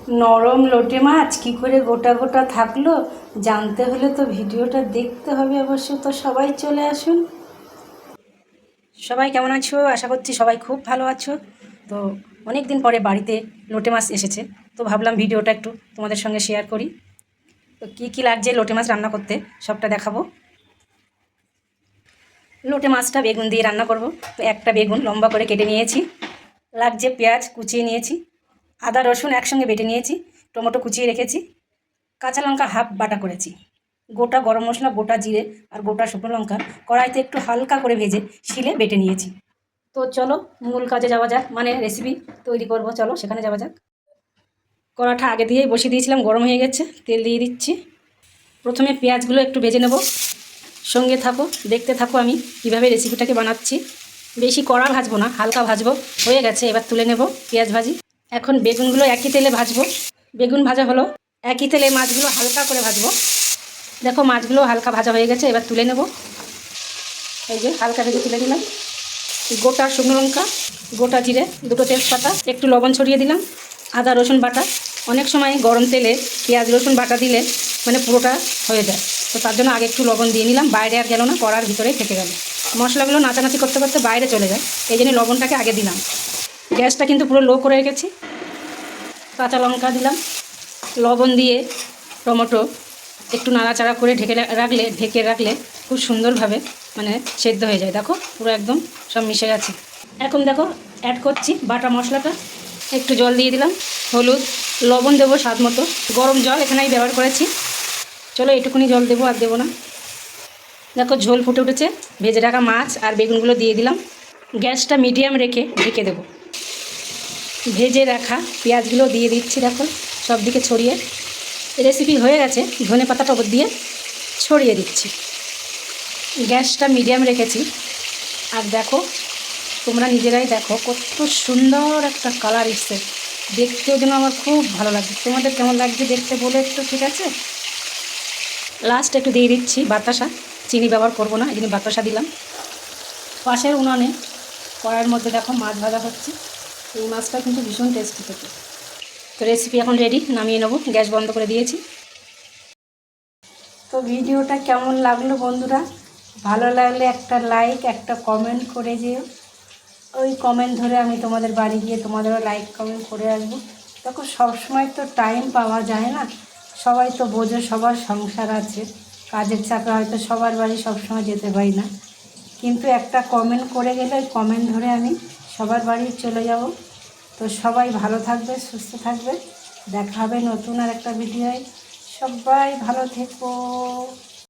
নরম লোটে মাছ কী করে গোটা গোটা থাকলো জানতে হলে তো ভিডিওটা দেখতে হবে অবশ্য। তো সবাই চলে আসুন। সবাই কেমন আছো? আশা করছি সবাই খুব ভালো আছো। তো অনেক দিন পরে বাড়িতে লোটে মাছ এসেছে, তো ভাবলাম ভিডিওটা একটু তোমাদের সঙ্গে শেয়ার করি। তো কী কী লাগছে লোটে মাছ রান্না করতে সবটা দেখাবো। লোটে মাছটা বেগুন দিয়ে রান্না করব। তো একটা বেগুন লম্বা করে কেটে নিয়েছি, লাগছে পেঁয়াজ কুচিয়ে নিয়েছি, আদা রসুন একসঙ্গে বেটে নিয়েছি, টমেটো কুচিয়ে রেখেছি, কাঁচা লঙ্কা হাফ বাটা করেছি, গোটা গরম মশলা, গোটা জিরে আর গোটা শুকনো লঙ্কা কড়াইতে একটু হালকা করে ভেজে শিলে বেটে নিয়েছি। তো চলো মূল কাজে যাওয়া যাক, মানে রেসিপি তৈরি করব, চলো সেখানে যাওয়া যাক। কড়াটা আগে দিয়েই বসিয়ে দিয়েছিলাম, গরম হয়ে গেছে, তেল দিয়ে দিচ্ছি। প্রথমে পেঁয়াজগুলো একটু ভেজে নেব, সঙ্গে থাকো, দেখতে থাকো আমি কীভাবে রেসিপিটাকে বানাচ্ছি। বেশি কড়া ভাজবো না, হালকা ভাজবো। হয়ে গেছে, এবার তুলে নেব পেঁয়াজ ভাজি। এখন বেগুনগুলো একই তেলে ভাজবো। বেগুন ভাজা হলো, একই তেলে মাছগুলো হালকা করে ভাজবো। দেখো মাছগুলো হালকা ভাজা হয়ে গেছে, এবার তুলে নেব। এই যে হালকা ভেজে তুলে দিলাম। গোটা শুকনো লঙ্কা, গোটা জিরে, দুটো তেজপাতা, একটু লবণ ছড়িয়ে দিলাম, আদা রসুন বাটা। অনেক সময় গরম তেলে পেঁয়াজ রসুন বাটা দিলে মানে পুরোটা হয়ে যায়, তো তার জন্য আগে একটু লবণ দিয়ে নিলাম, বাইরে আর গেল না, কড়ার ভিতরেই থেকে গেল। মশলাগুলো নাচানাচি করতে করতে বাইরে চলে যায়, এই জন্য লবণটাকে আগে দিলাম। গ্যাসটা কিন্তু পুরো লো করে রেখেছি। কাঁচা লঙ্কা দিলাম, লবণ দিয়ে টমেটো একটু নাড়াচাড়া করে ঢেকে রাখলে খুব সুন্দরভাবে মানে সেদ্ধ হয়ে যায়। দেখো পুরো একদম সব মিশে গেছে। এখন দেখো অ্যাড করছি বাটা মশলাটা। একটু জল দিয়ে দিলাম, হলুদ, লবণ দেবো স্বাদ মতো, গরম জল এখানে আমি ব্যবহার করেছি। চলো এটুকুনি জল দেবো, আর দেবো না। দেখো ঝোল ফুটে উঠেছে, ভেজে রাখা মাছ আর বেগুনগুলো দিয়ে দিলাম। গ্যাসটা মিডিয়াম রেখে ঢেকে দেবো। ভেজে রাখা পেঁয়াজগুলো দিয়ে দিচ্ছি, দেখো সব দিকে ছড়িয়ে। রেসিপি হয়ে গেছে, ধনে পাতাটা ওপর দিয়ে ছড়িয়ে দিচ্ছি। গ্যাসটা মিডিয়াম রেখেছি। আর দেখো তোমরা নিজেরাই দেখো কত সুন্দর একটা কালার এসছে, দেখতেও যেন আমার খুব ভালো লাগছে। তোমাদের কেমন লাগছে দেখতে বলে একটু, ঠিক আছে? লাস্ট একটু দিয়ে দিচ্ছি বাতাসা, চিনি ব্যবহার করব না, এই জন্য বাতাসা দিলাম। পাশের উনানে কড়াইয়ের মধ্যে দেখো মাছ ভাজা হচ্ছে। এই মাছটা কিন্তু ভীষণ টেস্টি খেতে। তো রেসিপি এখন রেডি, নামিয়ে নেবো, গ্যাস বন্ধ করে দিয়েছি। তো ভিডিওটা কেমন লাগলো বন্ধুরা? ভালো লাগলে একটা লাইক, একটা কমেন্ট করে যেও। ওই কমেন্ট ধরে আমি তোমাদের বাড়ি গিয়ে তোমাদেরও লাইক কমেন্ট করে আসবো। দেখো সবসময় তো টাইম পাওয়া যায় না, সবাই তো বোঝো সবার সংসার আছে, কাজের চাপে হয়তো সবার বাড়ি সবসময় যেতে পারি না, কিন্তু একটা কমেন্ট করে গেলে ওই কমেন্ট ধরে আমি সবার বাড়ি চলে যাব। তো সবাই ভালো থাকবে, সুস্থ থাকবে, দেখা হবে নতুন আর একটা ভিডিওয়। সবাই ভালো থেকো।